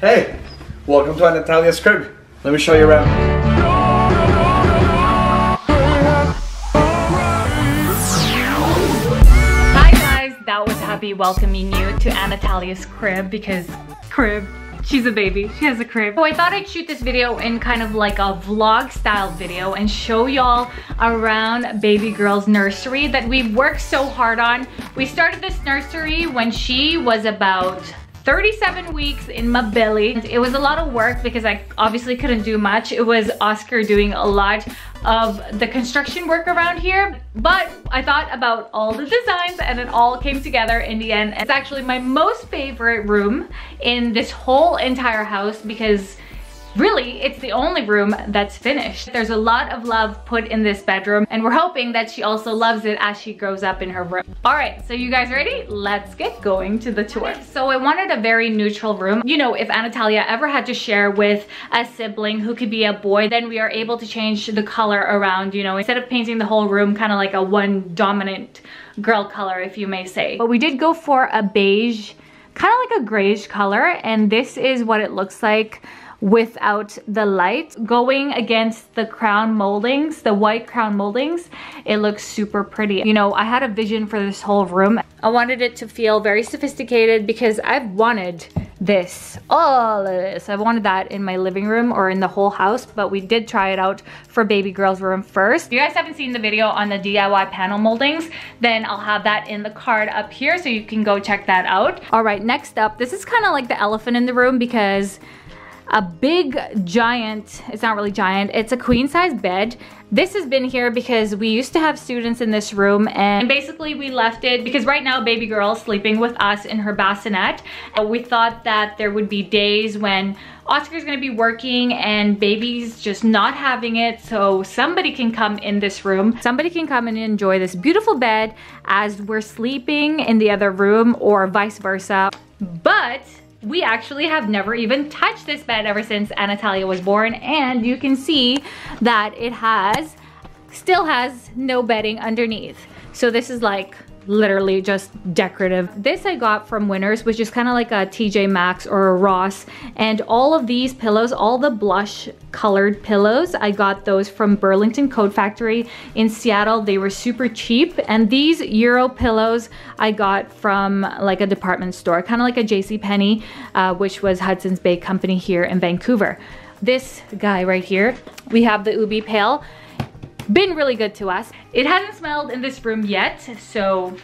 Hey, welcome to Anatalia's crib. Let me show you around. Hi guys, that was Happy welcoming you to Anatalia's crib because she's a baby, she has a crib. So I thought I'd shoot this video in kind of like a vlog style video and show y'all around baby girl's nursery that we've worked so hard on. We started this nursery when she was about 37 weeks in my belly. It was a lot of work because I obviously couldn't do much. It was Oscar doing a lot of the construction work around here, but I thought about all the designs and it all came together in the end. It's actually my most favorite room in this whole entire house because really, it's the only room that's finished. There's a lot of love put in this bedroom and we're hoping that she also loves it as she grows up in her room. All right, so you guys ready? Let's get going to the tour. So I wanted a very neutral room. You know, if Anatalia ever had to share with a sibling who could be a boy, then we are able to change the color around, you know, instead of painting the whole room kind of like a one dominant girl color, if you may say. But we did go for a beige, kind of like a grayish color, and this is what it looks like without the light. Going against the crown moldings, the white crown moldings, it looks super pretty. You know, I had a vision for this whole room. I wanted it to feel very sophisticated because I've wanted this, all of this. I wanted that in my living room or in the whole house, but we did try it out for baby girl's room first. If you guys haven't seen the video on the DIY panel moldings, then I'll have that in the card up here so you can go check that out. All right, next up, this is kind of like the elephant in the room because a big giant, it's not really giant, it's a queen size bed. This has been here because we used to have students in this room and basically we left it because right now baby girl is sleeping with us in her bassinet. We thought that there would be days when Oscar's gonna be working and baby's just not having it, so somebody can come in this room. Somebody can come and enjoy this beautiful bed as we're sleeping in the other room or vice versa. But we actually have never even touched this bed ever since Anatalia was born, and you can see that it still has no bedding underneath. So this is like literally just decorative. This I got from Winners, which is kind of like a TJ Maxx or a Ross, and all of these pillows, all the blush colored pillows, I got those from Burlington Coat Factory in Seattle. They were super cheap, and these Euro pillows I got from like a department store, kind of like a JCPenney, which was Hudson's Bay Company here in Vancouver. This guy right here, we have the Ubi Pail. Been really good to us. It hasn't smelled in this room yet, so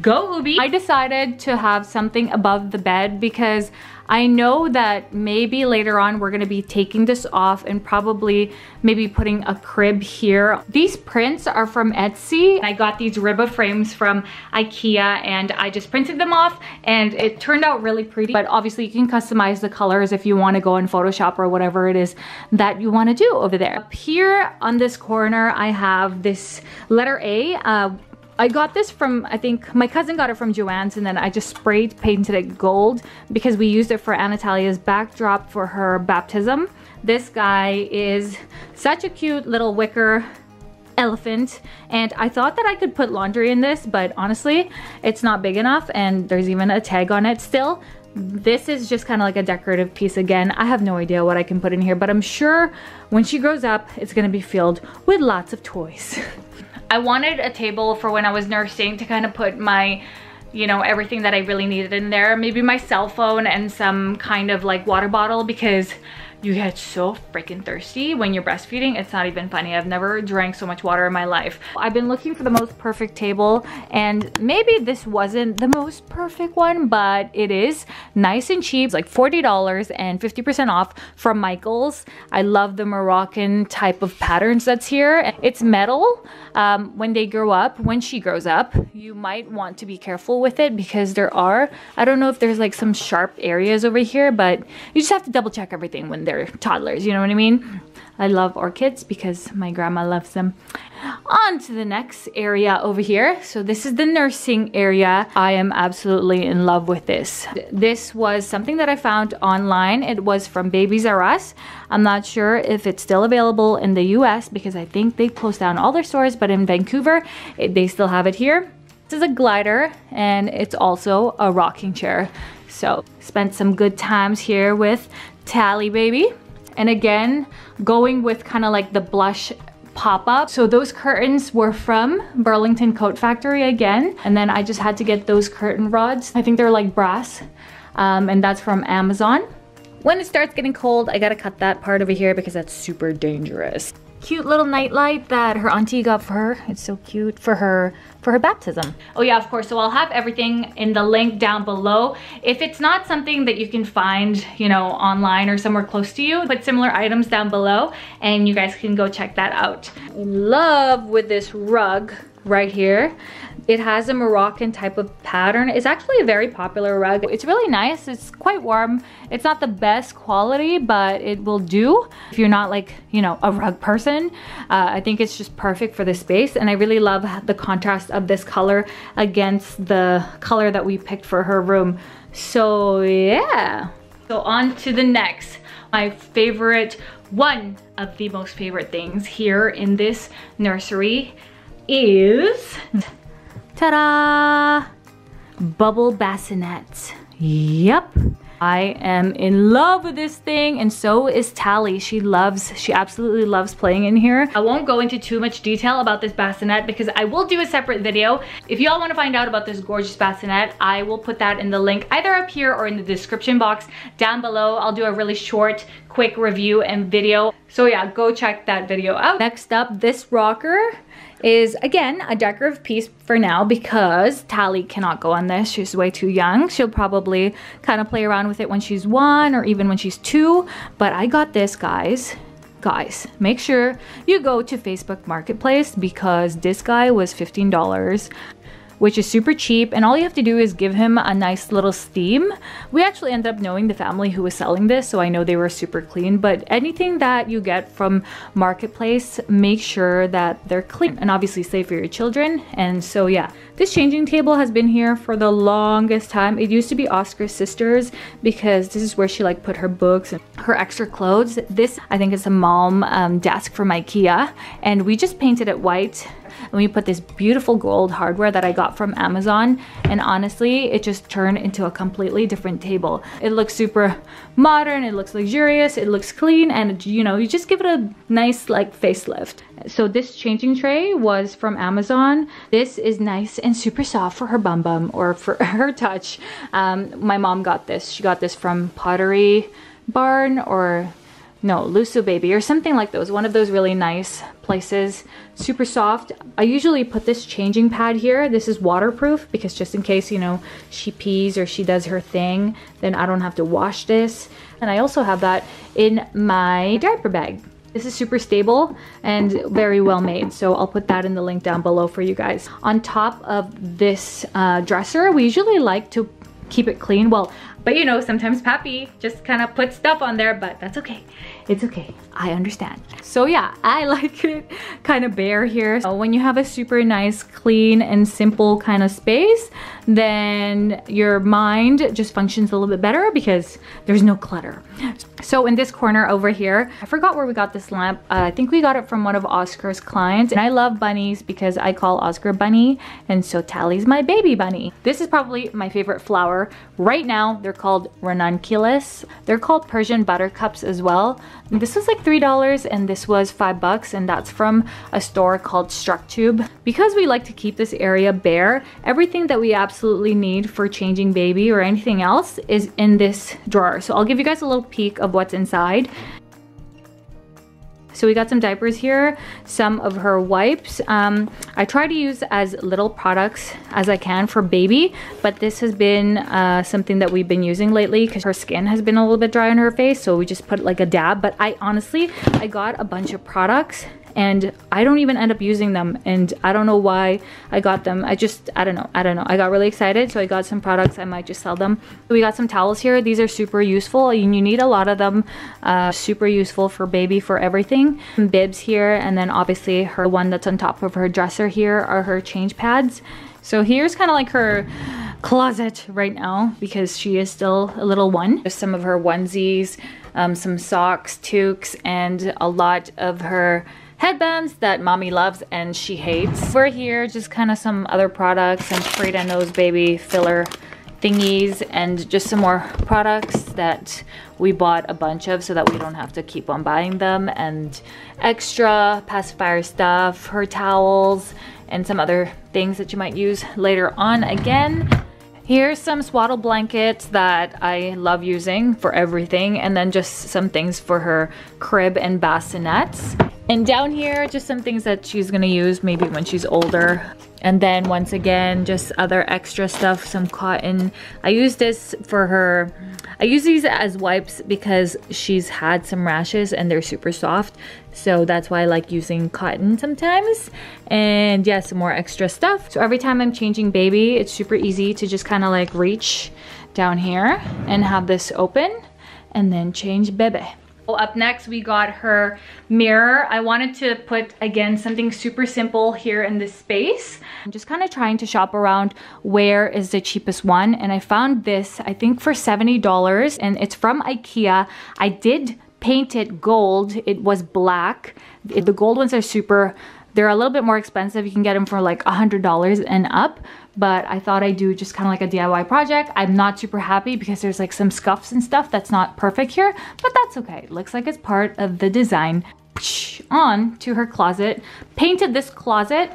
go Ubi. I decided to have something above the bed because I know that maybe later on we're gonna be taking this off and probably maybe putting a crib here. These prints are from Etsy. I got these Ribba frames from IKEA and I just printed them off and it turned out really pretty. But obviously you can customize the colors if you wanna go in Photoshop or whatever it is that you wanna do over there. Up here on this corner, I have this letter A. I got this from, I think my cousin got it from Joann's, and then I just sprayed painted it gold because we used it for Anatalia's backdrop for her baptism. This guy is such a cute little wicker elephant, and I thought that I could put laundry in this, but honestly it's not big enough, and there's even a tag on it still. This is just kind of like a decorative piece again. I have no idea what I can put in here, but I'm sure when she grows up it's gonna be filled with lots of toys. I wanted a table for when I was nursing to kind of put my, you know, everything that I really needed in there. Maybe my cell phone and some kind of like water bottle because you get so freaking thirsty when you're breastfeeding. It's not even funny. I've never drank so much water in my life. I've been looking for the most perfect table, and maybe this wasn't the most perfect one, but it is nice and cheap. It's like $40 and 50% off from Michael's. I love the Moroccan type of patterns that's here. It's metal. When they grow up, when she grows up, you might want to be careful with it because there are, I don't know if there's like some sharp areas over here, but you just have to double check everything when they're toddlers, you know what I mean? I love orchids because my grandma loves them. On to the next area over here. So this is the nursing area. I am absolutely in love with this. This was something that I found online. It was from Babies R Us. I'm not sure if it's still available in the US because I think they closed down all their stores, but in Vancouver, they still have it here. This is a glider and it's also a rocking chair. So spent some good times here with Tally baby. And again, going with kind of like the blush pop-up. So those curtains were from Burlington Coat Factory again. And then I just had to get those curtain rods. I think they're like brass. And that's from Amazon. When it starts getting cold, I gotta cut that part over here because that's super dangerous. Cute little nightlight that her auntie got for her. It's so cute for her baptism. Oh yeah, of course. So I'll have everything in the link down below. If it's not something that you can find, you know, online or somewhere close to you, put similar items down below and you guys can go check that out. In love with this rug right here. It has a Moroccan type of pattern. It's actually a very popular rug. It's really nice. It's quite warm. It's not the best quality, but it will do. If you're not like, you know, a rug person, I think it's just perfect for this space. And I really love the contrast of this color against the color that we picked for her room. So yeah. So on to the next. My favorite, one of the most favorite things here in this nursery is, ta-da! Bubble bassinets. Yep. I am in love with this thing, and so is Tally. She absolutely loves playing in here. I won't go into too much detail about this bassinet because I will do a separate video. If y'all want to find out about this gorgeous bassinet, I will put that in the link either up here or in the description box down below. I'll do a really short, quick review and video. So yeah, go check that video out. Next up, this rocker is again a decorative piece for now because Tally cannot go on this. She's way too young. She'll probably kind of play around with it when she's 1 or even when she's 2. But I got this, guys. Guys, make sure you go to Facebook Marketplace because this guy was $15. Which is super cheap, and all you have to do is give him a nice little steam. We actually ended up knowing the family who was selling this, so I know they were super clean, but anything that you get from Marketplace, make sure that they're clean and obviously safe for your children. And so yeah, this changing table has been here for the longest time. It used to be Oscar's sister's because this is where she like put her books and her extra clothes. This, I think, is a mom desk from IKEA, and we just painted it white. And we put this beautiful gold hardware that I got from Amazon, and honestly it just turned into a completely different table. It looks super modern, it looks luxurious, it looks clean, and you know, you just give it a nice like facelift. So this changing tray was from Amazon. This is nice and super soft for her bum bum or for her touch. My mom got this. She got this from Pottery Barn or no, Luso Baby or something like those. One of those really nice places. Super soft. I usually put this changing pad here. This is waterproof because just in case, you know, she pees or she does her thing, then I don't have to wash this. And I also have that in my diaper bag. This is super stable and very well made, so I'll put that in the link down below for you guys. On top of this dresser, we usually like to keep it clean. Well, but you know, sometimes Pappy just kind of puts stuff on there, but that's okay. It's okay. I understand. So yeah, I like it kind of bare here. So when you have a super nice, clean, and simple kind of space, then your mind just functions a little bit better because there's no clutter. So in this corner over here, I forgot where we got this lamp. I think we got it from one of Oscar's clients. And I love bunnies because I call Oscar Bunny, and so Tally's my baby bunny. This is probably my favorite flower. Right now, they're called ranunculus. They're called Persian buttercups as well. This was like $3 and this was $5, and that's from a store called StrucTube. Because we like to keep this area bare, everything that we absolutely need for changing baby or anything else is in this drawer. So I'll give you guys a little peek of what's inside. So we got some diapers here, some of her wipes. I try to use as little products as I can for baby, but this has been something that we've been using lately because her skin has been a little bit dry on her face, so we just put like a dab. But I got a bunch of products and I don't even end up using them, and I don't know why I got them. I don't know. I got really excited, so I got some products. I might just sell them. We got some towels here. These are super useful, and you need a lot of them. Super useful for baby, for everything. Some bibs here, and then obviously her one that's on top of her dresser here are her change pads. So here's kind of like her closet right now because she is still a little one. There's some of her onesies, some socks, toques, and a lot of her headbands that mommy loves and she hates. We're here, just kind of some other products, some Frida Knows baby filler thingies and just some more products that we bought a bunch of so that we don't have to keep on buying them, and extra pacifier stuff, her towels, and some other things that you might use later on again. Here's some swaddle blankets that I love using for everything, and then just some things for her crib and bassinets. And down here, just some things that she's gonna use maybe when she's older. And then once again, just other extra stuff, some cotton. I use this for her. I use these as wipes because she's had some rashes and they're super soft. So that's why I like using cotton sometimes. And yeah, some more extra stuff. So every time I'm changing baby, it's super easy to just kind of like reach down here and have this open and then change baby. Up next, we got her mirror. I wanted to put, again, something super simple here in this space. I'm just kind of trying to shop around where is the cheapest one. And I found this, I think for $70, and it's from IKEA. I did paint it gold. It was black. The gold ones are super, they're a little bit more expensive. You can get them for like $100 and up. But I thought I'd do just kind of like a DIY project. I'm not super happy because there's like some scuffs and stuff that's not perfect here, but that's okay. It looks like it's part of the design. On to her closet. Painted this closet.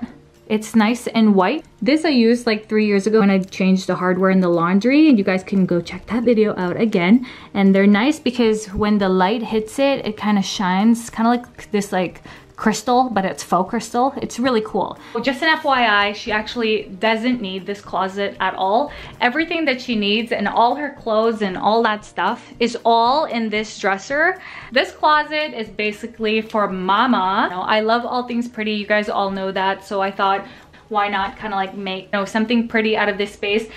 It's nice and white. This I used like 3 years ago when I changed the hardware in the laundry, and you guys can go check that video out again. And they're nice because when the light hits it, it kind of shines, kind of like this like crystal, but it's faux crystal. It's really cool. Just an FYI, she actually doesn't need this closet at all. Everything that she needs and all her clothes and all that stuff is all in this dresser. This closet is basically for mama. You know, I love all things pretty. You guys all know that. So I thought, why not kind of like make, you know, something pretty out of this space.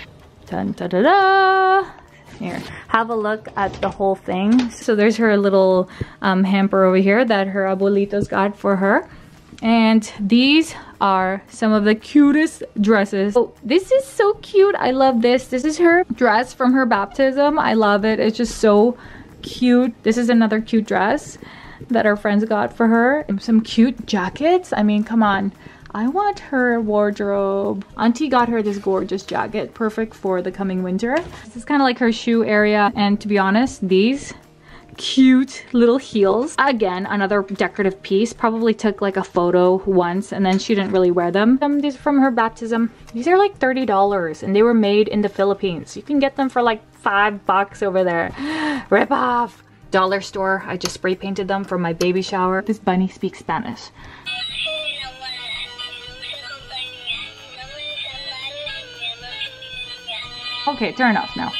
Dun, da, da, da. Here, have a look at the whole thing. So there's her little hamper over here that her abuelitos got for her. And these are some of the cutest dresses. Oh, this is so cute. I love this. This is her dress from her baptism. I love it. It's just so cute. This is another cute dress that our friends got for her. And some cute jackets. I mean, come on. I want her wardrobe. Auntie got her this gorgeous jacket, perfect for the coming winter. This is kind of like her shoe area, and to be honest, these cute little heels. Again, another decorative piece. Probably took like a photo once and then she didn't really wear them. These are from her baptism. These are like $30 and they were made in the Philippines. You can get them for like $5 over there. Rip off! Dollar store. I just spray painted them for my baby shower. This bunny speaks Spanish. Okay, turn off now.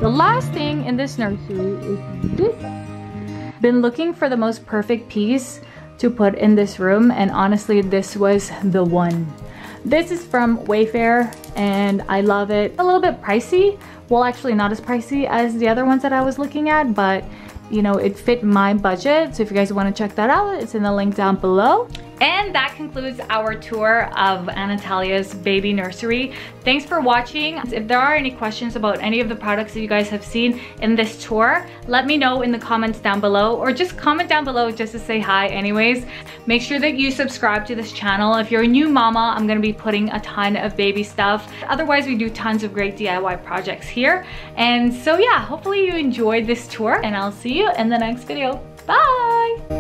The last thing in this nursery is this. Been looking for the most perfect piece to put in this room, and honestly, this was the one. This is from Wayfair, and I love it. A little bit pricey. Well, actually not as pricey as the other ones that I was looking at, but you know, it fit my budget. So if you guys want to check that out, it's in the link down below. And that concludes our tour of Anatalia's baby nursery. Thanks for watching. If there are any questions about any of the products that you guys have seen in this tour, let me know in the comments down below, or just comment down below just to say hi anyways. Make sure that you subscribe to this channel. If you're a new mama, I'm gonna be putting a ton of baby stuff. Otherwise, we do tons of great DIY projects here. And so yeah, hopefully you enjoyed this tour, and I'll see you in the next video. Bye!